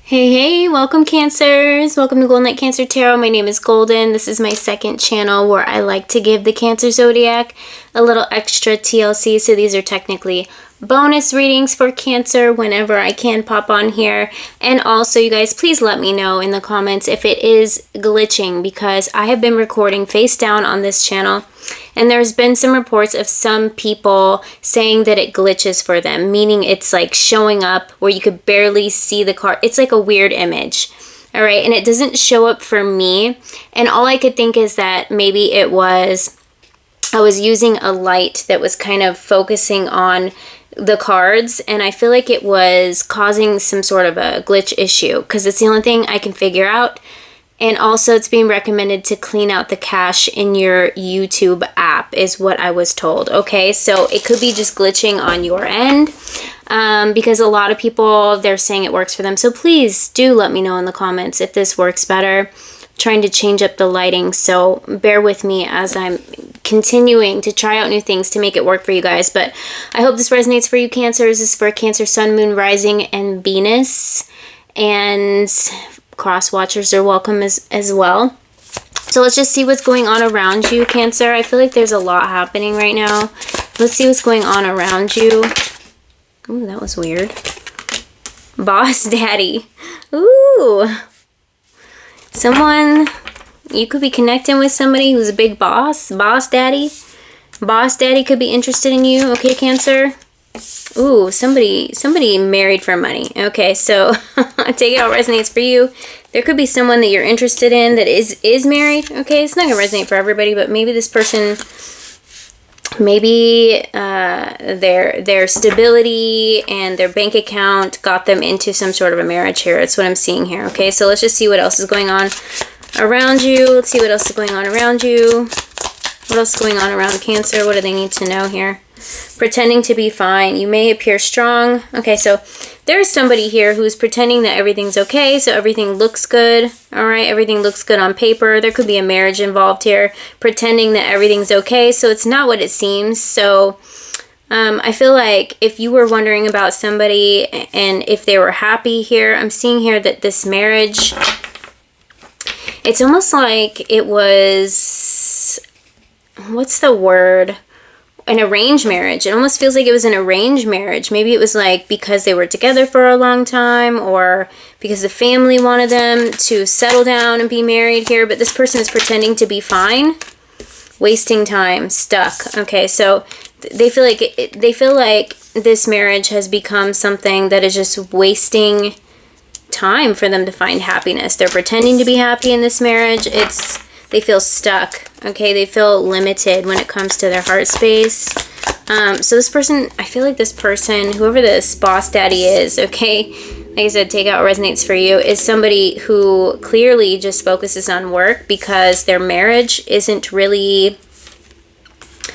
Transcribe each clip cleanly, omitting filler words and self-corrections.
Hey, welcome Cancers. Welcome to Golden Light Cancer Tarot. My name is Golden. This is my second channel where I like to give the Cancer Zodiac a little extra TLC. So these are technically bonus readings for Cancer whenever I can pop on here. And also, you guys, please let me know in the comments if it is glitching, because I have been recording face down on this channel. And there's been some reports of some people saying that it glitches for them, meaning it's like showing up where you could barely see the card. It's like a weird image. All right. And it doesn't show up for me. And all I could think is that maybe I was using a light that was kind of focusing on the cards, and I feel like it was causing some sort of a glitch issue, because it's the only thing I can figure out. And also, it's being recommended to clean out the cache in your YouTube app, is what I was told. Okay, so it could be just glitching on your end, because a lot of people, they're saying it works for them. So please do let me know in the comments if this works better. I'm trying to change up the lighting, so bear with me as I'm continuing to try out new things to make it work for you guys. But I hope this resonates for you, Cancers. This is for Cancer, Sun, Moon, Rising, and Venus. And cross watchers are welcome as well. So let's just see what's going on around you, Cancer. I feel like there's a lot happening right now. Let's see what's going on around you. Ooh, that was weird. Boss Daddy. Ooh. Someone, you could be connecting with somebody who's a big boss. Boss Daddy. Boss Daddy could be interested in you. Okay, Cancer. Ooh, somebody married for money. Okay, so take it how it resonates for you. There could be someone that you're interested in that is married. Okay, it's not gonna resonate for everybody, but maybe this person, maybe their stability and their bank account got them into some sort of a marriage here. That's what I'm seeing here. Okay, so let's just see what else is going on around you. Let's see what else is going on around you. What else is going on around Cancer? What do they need to know here? Pretending to be fine. You may appear strong. Okay, so there's somebody here who's pretending that everything's okay, so everything looks good. All right, everything looks good on paper. There could be a marriage involved here. Pretending that everything's okay, so it's not what it seems. So I feel like if you were wondering about somebody and if they were happy here, I'm seeing here that this marriage, it's almost like it was, what's the word? An arranged marriage. It almost feels like it was an arranged marriage. Maybe it was like because they were together for a long time, or because the family wanted them to settle down and be married here. But this person is pretending to be fine, wasting time, stuck. Okay, so they feel like this marriage has become something that is just wasting time for them to find happiness. They're pretending to be happy in this marriage. They feel stuck, okay? They feel limited when it comes to their heart space. So this person, I feel like this person, whoever this boss daddy is, okay? Like I said, take out what resonates for you, is somebody who clearly just focuses on work because their marriage isn't really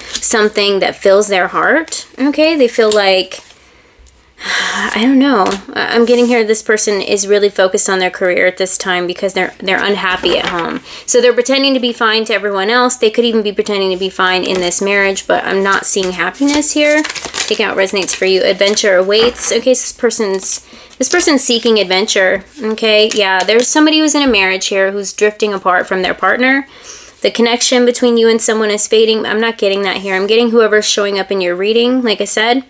something that fills their heart, okay? They feel like, I don't know. I'm getting here this person is really focused on their career at this time because they're unhappy at home. So they're pretending to be fine to everyone else. They could even be pretending to be fine in this marriage, but I'm not seeing happiness here. Take out what resonates for you. Adventure awaits. Okay, so this person's seeking adventure. Okay, yeah, there's somebody who's in a marriage here who's drifting apart from their partner. The connection between you and someone is fading. I'm not getting that here. I'm getting whoever's showing up in your reading, like I said,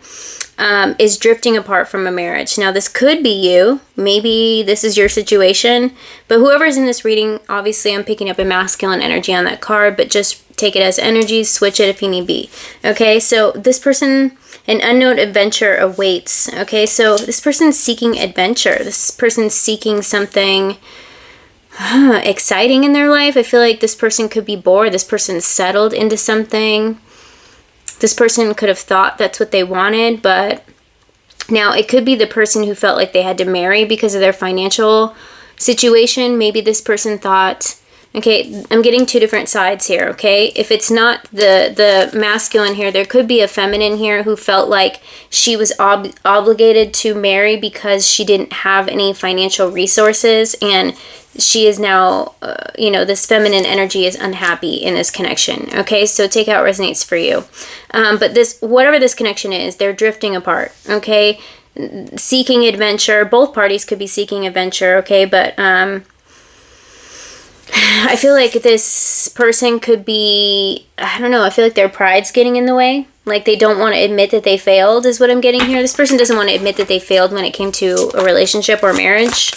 is drifting apart from a marriage. Now, this could be you. Maybe this is your situation. But whoever's in this reading, obviously I'm picking up a masculine energy on that card, but just take it as energy, switch it if you need be. Okay, so this person, an unknown adventure awaits. Okay, so this person's seeking adventure. This person's seeking something exciting in their life. I feel like this person could be bored. This person's settled into something. This person could have thought that's what they wanted, but now it could be the person who felt like they had to marry because of their financial situation. Maybe this person thought, okay, I'm getting two different sides here, okay? If it's not the masculine here, there could be a feminine here who felt like she was obligated to marry because she didn't have any financial resources, and she is now, this feminine energy is unhappy in this connection. Okay, so take out what resonates for you. But whatever this connection is, they're drifting apart. Okay, seeking adventure. Both parties could be seeking adventure, okay? But I feel like this person could be, I don't know, I feel like their pride's getting in the way. Like they don't want to admit that they failed is what I'm getting here. This person doesn't want to admit that they failed when it came to a relationship or marriage.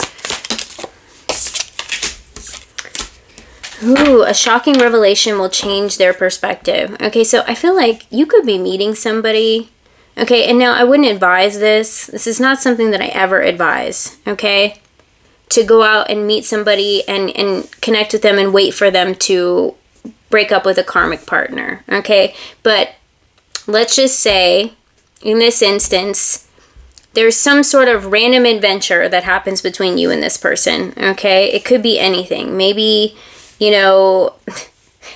Ooh, a shocking revelation will change their perspective. Okay, so I feel like you could be meeting somebody. Okay, and now I wouldn't advise this. This is not something that I ever advise, okay? To go out and meet somebody and connect with them and wait for them to break up with a karmic partner, okay? But let's just say, in this instance, there's some sort of random adventure that happens between you and this person, okay? It could be anything. Maybe, you know,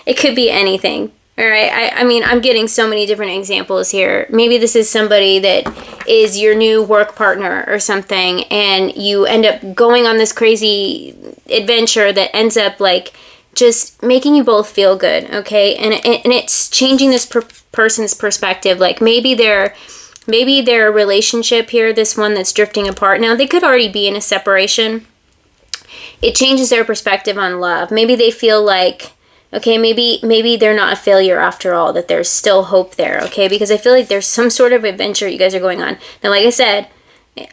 it could be anything. All right, I mean, I'm getting so many different examples here. Maybe this is somebody that is your new work partner or something, and you end up going on this crazy adventure that ends up like just making you both feel good, okay? And it's changing this person's perspective. Like maybe their relationship here, this one that's drifting apart. Now, they could already be in a separation. It changes their perspective on love. Maybe they feel like, okay, maybe they're not a failure after all, that there's still hope there, okay? Because I feel like there's some sort of adventure you guys are going on. Now, like I said,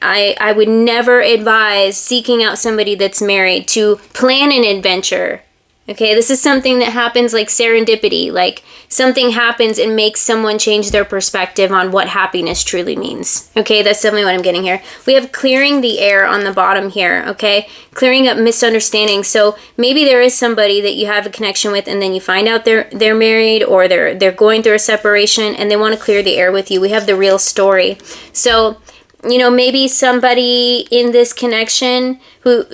I would never advise seeking out somebody that's married to plan an adventure, okay? This is something that happens like serendipity, like something happens and makes someone change their perspective on what happiness truly means, okay? That's definitely what I'm getting here. We have clearing the air on the bottom here, okay? Clearing up misunderstandings. So maybe there is somebody that you have a connection with and then you find out they're married or they're going through a separation and they want to clear the air with you. We have the real story. So, you know, maybe somebody in this connection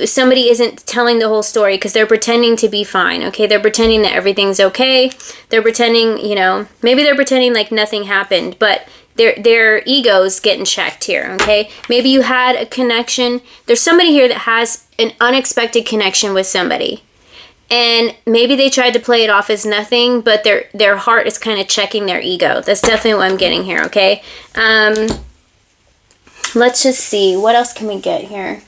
somebody isn't telling the whole story because they're pretending to be fine, okay? They're pretending that everything's okay. They're pretending, you know, maybe they're pretending like nothing happened, but their ego's getting checked here, okay? Maybe you had a connection. There's somebody here that has an unexpected connection with somebody. And maybe they tried to play it off as nothing, but their heart is kind of checking their ego. That's definitely what I'm getting here, okay? Let's just see. What else can we get here?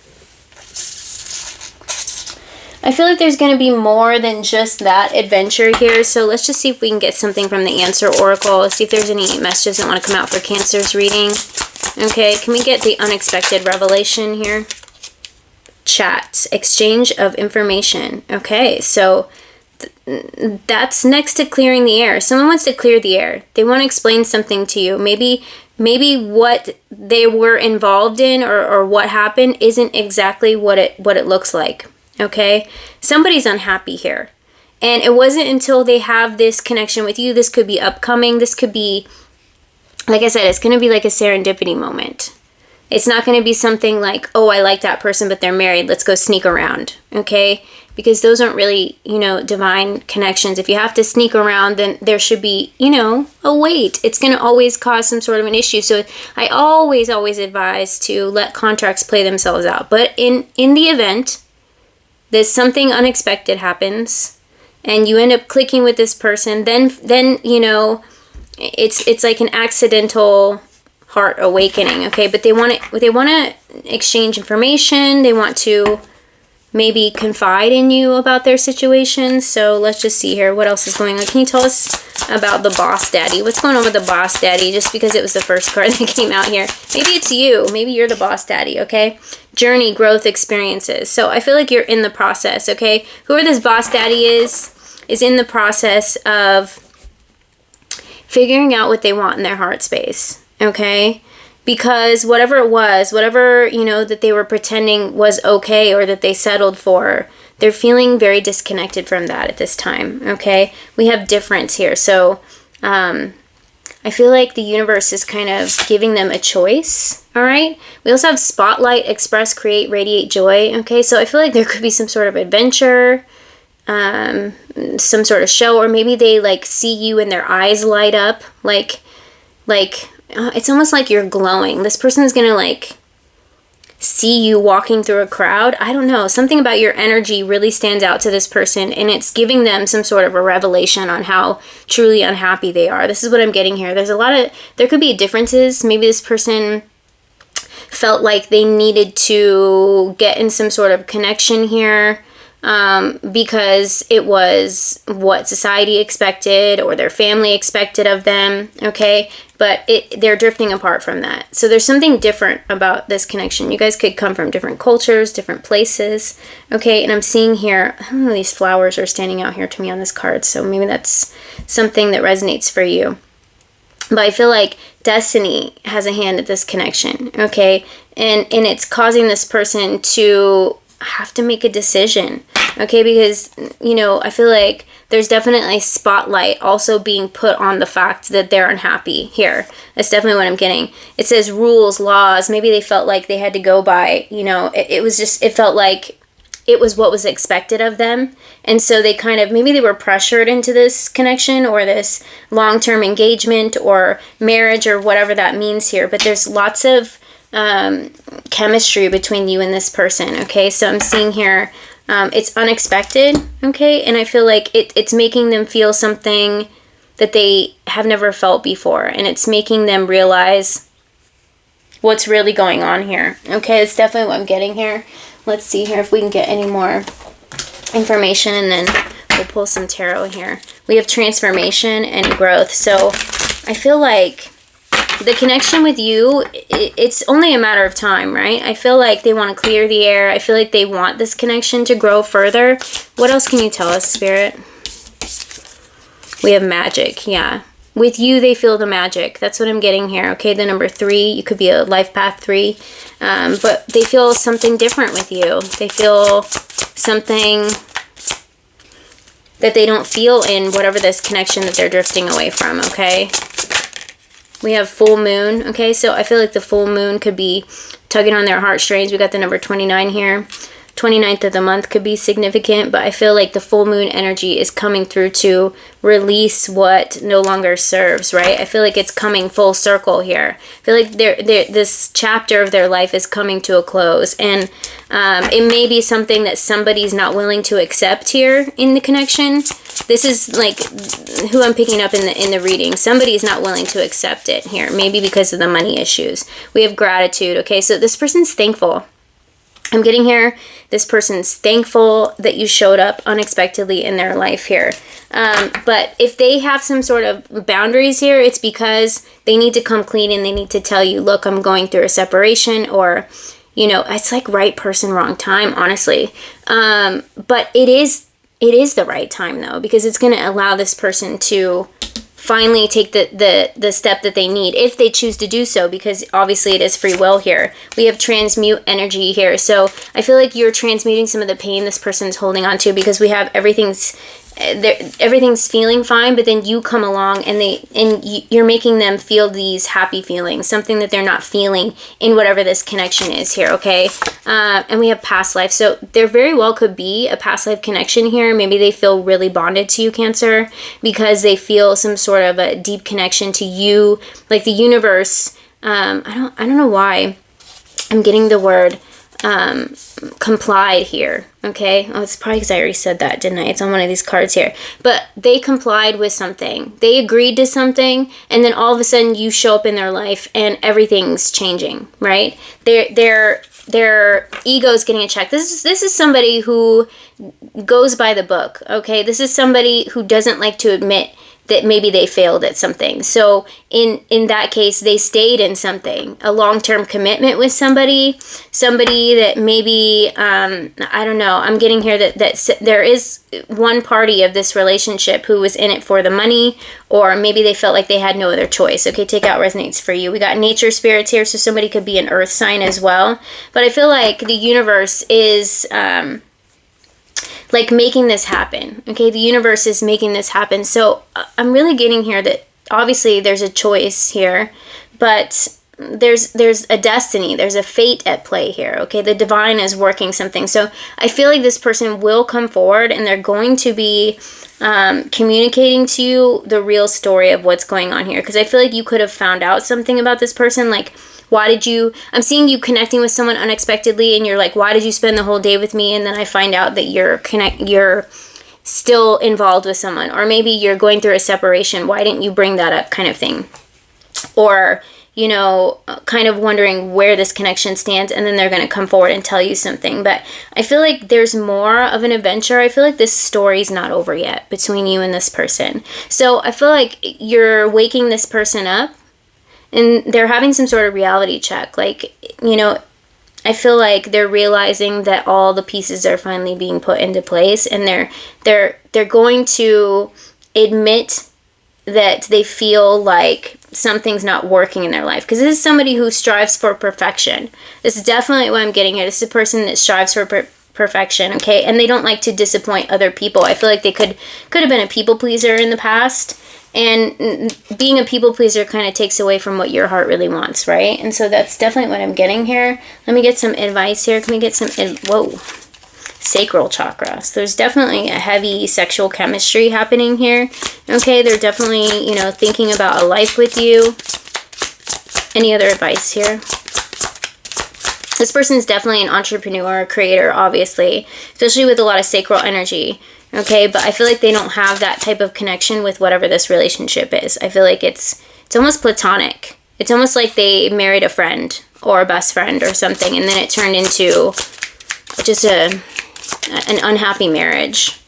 I feel like there's going to be more than just that adventure here. So let's just see if we can get something from the Answer Oracle. Let's see if there's any messages that want to come out for Cancer's reading. Okay, can we get the unexpected revelation here? Chat. Exchange of information. Okay, so that's next to clearing the air. Someone wants to clear the air. They want to explain something to you. Maybe what they were involved in or what happened isn't exactly what it looks like. Okay? Somebody's unhappy here. And it wasn't until they have this connection with you. This could be upcoming. This could be, like I said, it's going to be like a serendipity moment. It's not going to be something like, oh, I like that person, but they're married. Let's go sneak around. Okay? Because those aren't really, you know, divine connections. If you have to sneak around, then there should be, you know, a wait. It's going to always cause some sort of an issue. So I always advise to let contracts play themselves out. But in the event that something unexpected happens and you end up clicking with this person, then you know, it's like an accidental heart awakening, okay? But they want to exchange information. They want to maybe confide in you about their situation. So let's just see here. What else is going on? Can you tell us about the Boss Daddy? What's going on with the Boss Daddy? Just because it was the first card that came out here. Maybe it's you. Maybe you're the Boss Daddy, okay? Journey, growth, experiences. So I feel like you're in the process, okay? Whoever this Boss Daddy is in the process of figuring out what they want in their heart space, okay? Because whatever it was, whatever, you know, that they were pretending was okay or that they settled for, they're feeling very disconnected from that at this time, okay? We have difference here. So I feel like the universe is kind of giving them a choice, all right? We also have Spotlight, Express, Create, Radiate, Joy, okay? So I feel like there could be some sort of adventure, some sort of show, or maybe they, like, see you and their eyes light up, like it's almost like you're glowing. This person's gonna like see you walking through a crowd. I don't know. Something about your energy really stands out to this person, and it's giving them some sort of a revelation on how truly unhappy they are. This is what I'm getting here. There could be differences. Maybe this person felt like they needed to get in some sort of connection here, because it was what society expected or their family expected of them, okay? But they're drifting apart from that. So there's something different about this connection. You guys could come from different cultures, different places, okay? And I'm seeing here, I don't know, these flowers are standing out here to me on this card, so maybe that's something that resonates for you. But I feel like destiny has a hand at this connection, okay? And it's causing this person to have to make a decision, okay? Because, you know, I feel like there's definitely spotlight also being put on the fact that they're unhappy here. That's definitely what I'm getting. It says rules, laws. Maybe they felt like they had to go by, you know, it felt like it was what was expected of them. And so they kind of, maybe they were pressured into this connection or this long-term engagement or marriage or whatever that means here. But there's lots of chemistry between you and this person, okay? So I'm seeing here, it's unexpected, okay? And I feel like it's making them feel something that they have never felt before. And it's making them realize what's really going on here, okay? It's definitely what I'm getting here. Let's see here if we can get any more information, and then we'll pull some tarot here. We have transformation and growth. So I feel like the connection with you, it's only a matter of time, right? I feel like they want to clear the air. I feel like they want this connection to grow further. What else can you tell us, Spirit? We have magic, yeah. With you, they feel the magic. That's what I'm getting here, okay? The number 3, you could be a life path 3. But they feel something different with you. They feel something that they don't feel in whatever this connection that they're drifting away from, okay? We have full moon, okay? So I feel like the full moon could be tugging on their heartstrings. We got the number 29 here. 29th of the month could be significant, but I feel like the full moon energy is coming through to release what no longer serves, right? I feel like it's coming full circle here. I feel like this chapter of their life is coming to a close, and it may be something that somebody's not willing to accept here in the connection. This is like who I'm picking up in the reading. Somebody's not willing to accept it here, maybe because of the money issues. We have gratitude, okay? So this person's thankful. I'm getting here, this person's thankful that you showed up unexpectedly in their life here. But if they have some sort of boundaries here, it's because they need to come clean and they need to tell you, look, I'm going through a separation, or, you know, it's like right person, wrong time, honestly. But it is the right time, though, because it's going to allow this person to finally take the step that they need, if they choose to do so, because obviously it is free will here. We have transmute energy here. So I feel like you're transmuting some of the pain this person's holding on to, because we have everything's feeling fine, but then you come along and you're making them feel these happy feelings, something that they're not feeling in whatever this connection is here, okay? And we have past life. So there very well could be a past life connection here. Maybe they feel really bonded to you, Cancer, because they feel some sort of a deep connection to you, like the universe. I don't know why I'm getting the word complied here, okay? Oh, it's probably because I already said that, didn't I? It's on one of these cards here. But they complied with something. They agreed to something, and then all of a sudden you show up in their life and everything's changing, right? Their ego's getting a check. This is somebody who goes by the book, okay? This is somebody who doesn't like to admit that maybe they failed at something. So in that case, they stayed in something, a long-term commitment with somebody that maybe, I don't know, I'm getting here that there is one party of this relationship who was in it for the money, or maybe they felt like they had no other choice. Okay, take out resonates for you. We got nature spirits here, so somebody could be an earth sign as well. But I feel like the universe is like making this happen, okay? The universe is making this happen. So I'm really getting here that obviously there's a choice here, but there's a destiny, there's a fate at play here, okay? The divine is working something. So I feel like this person will come forward and they're going to be communicating to you the real story of what's going on here. Because I feel like you could have found out something about this person, like, I'm seeing you connecting with someone unexpectedly and you're like, why did you spend the whole day with me? And then I find out that you're still involved with someone, or maybe you're going through a separation. Why didn't you bring that up, kind of thing? Or, you know, kind of wondering where this connection stands, and then they're going to come forward and tell you something. But I feel like there's more of an adventure. I feel like this story's not over yet between you and this person. So I feel like you're waking this person up, and they're having some sort of reality check. Like, you know, I feel like they're realizing that all the pieces are finally being put into place, and they're going to admit that they feel like something's not working in their life, because this is somebody who strives for perfection. This is definitely what I'm getting here. This is a person that strives for perfection, okay? And they don't like to disappoint other people. I feel like they could have been a people pleaser in the past, and being a people pleaser kind of takes away from what your heart really wants, right? And so that's definitely what I'm getting here. Let me get some advice here. Can we get some whoa, sacral chakra. So there's definitely a heavy sexual chemistry happening here. Okay, they're definitely, you know, thinking about a life with you. Any other advice here? This person is definitely an entrepreneur, creator, obviously, especially with a lot of sacral energy. Okay, but I feel like they don't have that type of connection with whatever this relationship is. I feel like it's almost platonic. It's almost like they married a friend or a best friend or something, and then it turned into just an unhappy marriage.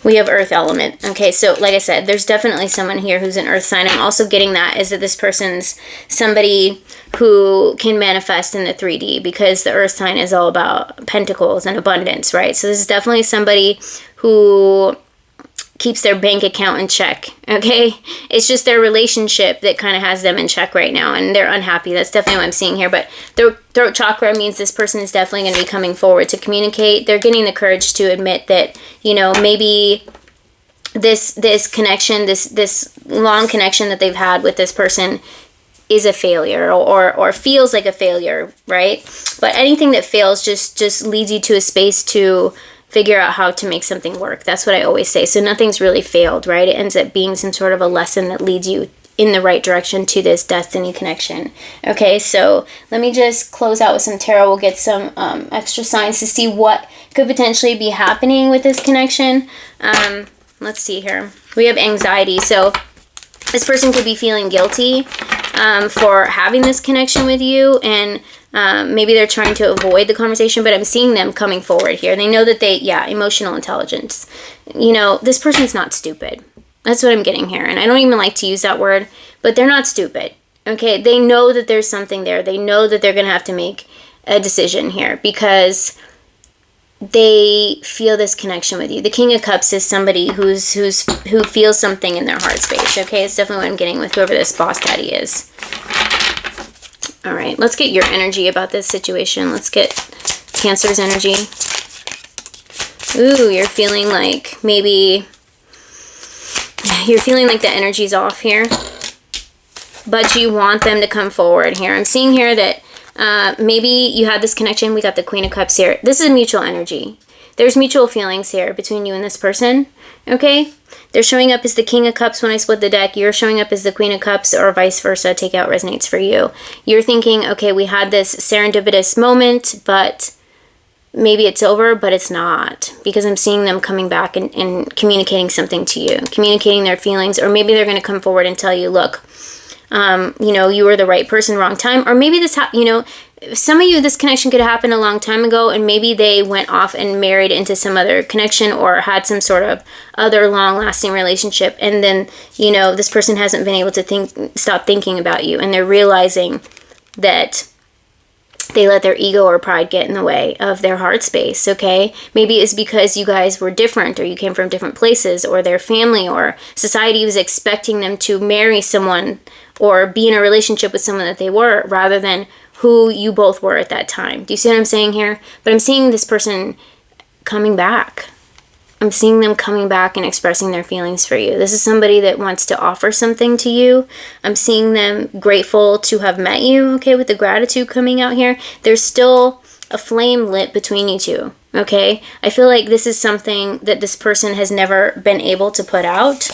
We have earth element. Okay, so like I said, there's definitely someone here who's an earth sign. I'm also getting that is that this person's somebody who can manifest in the 3D, because the earth sign is all about pentacles and abundance, right? So this is definitely somebody who keeps their bank account in check, okay? It's just their relationship that kind of has them in check right now, and they're unhappy. That's definitely what I'm seeing here. But throat chakra means this person is definitely going to be coming forward to communicate. They're getting the courage to admit that, you know, maybe this connection, this long connection that they've had with this person is a failure, or feels like a failure, right? But anything that fails just leads you to a space to figure out how to make something work. That's what I always say. So nothing's really failed, right? It ends up being some sort of a lesson that leads you in the right direction to this destiny connection. Okay, so let me just close out with some tarot. We'll get some extra signs to see what could potentially be happening with this connection. Let's see here. We have anxiety. So this person could be feeling guilty for having this connection with you, and maybe they're trying to avoid the conversation, but I'm seeing them coming forward here. They know that emotional intelligence. You know, this person's not stupid. That's what I'm getting here. And I don't even like to use that word, but they're not stupid. Okay, they know that there's something there. They know that they're going to have to make a decision here, because they feel this connection with you. The King of Cups is somebody who feels something in their heart space. Okay, it's definitely what I'm getting with whoever this boss daddy is. All right, let's get your energy about this situation. Let's get Cancer's energy. Ooh, you're feeling like maybe the energy's off here, but you want them to come forward here. I'm seeing here that maybe you had this connection. We got the Queen of Cups here. This is mutual energy. There's mutual feelings here between you and this person, okay? They're showing up as the King of Cups when I split the deck. You're showing up as the Queen of Cups, or vice versa. Take out resonates for you. You're thinking, okay, we had this serendipitous moment, but maybe it's over, but it's not, because I'm seeing them coming back and communicating something to you, communicating their feelings, or maybe they're going to come forward and tell you, look, you know, you were the right person, wrong time, or maybe this, some of you, this connection could have happened a long time ago, and maybe they went off and married into some other connection, or had some sort of other long-lasting relationship, and then, you know, this person hasn't been able to stop thinking about you, and they're realizing that they let their ego or pride get in the way of their heart space, okay? Maybe it's because you guys were different, or you came from different places, or their family or society was expecting them to marry someone or be in a relationship with someone that they were, rather than who you both were at that time. Do you see what I'm saying here? But I'm seeing this person coming back. I'm seeing them coming back and expressing their feelings for you. This is somebody that wants to offer something to you. I'm seeing them grateful to have met you, okay, with the gratitude coming out here. There's still a flame lit between you two, okay? I feel like this is something that this person has never been able to put out.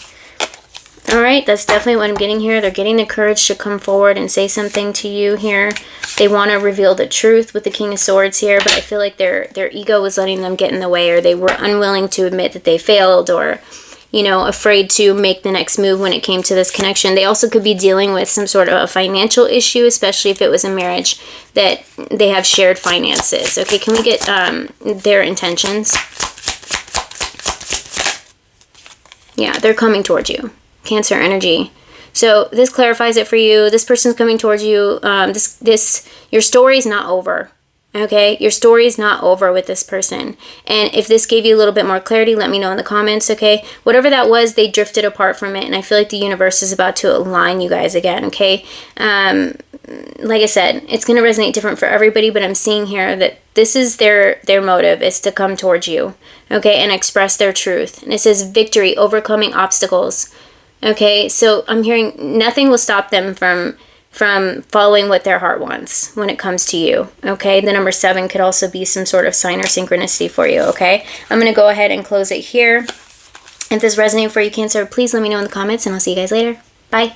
All right, that's definitely what I'm getting here. They're getting the courage to come forward and say something to you here. They want to reveal the truth with the King of Swords here, but I feel like their ego was letting them get in the way, or they were unwilling to admit that they failed, or, you know, afraid to make the next move when it came to this connection. They also could be dealing with some sort of a financial issue, especially if it was a marriage that they have shared finances. Okay, can we get their intentions? Yeah, they're coming towards you. Cancer energy. So this clarifies it for you. This person's coming towards you. Your story's not over. Okay, your story is not over with this person. And if this gave you a little bit more clarity, let me know in the comments, okay? Whatever that was, they drifted apart from it, and I feel like the universe is about to align you guys again, okay? Like I said, it's going to resonate different for everybody, but I'm seeing here that this is their motive, is to come towards you, okay, and express their truth. And it says victory, overcoming obstacles, okay? So I'm hearing nothing will stop them from following what their heart wants when it comes to you, okay? The number 7 could also be some sort of sign or synchronicity for you, okay? I'm going to go ahead and close it here. If this resonated for you, Cancer, please let me know in the comments, and I'll see you guys later. Bye.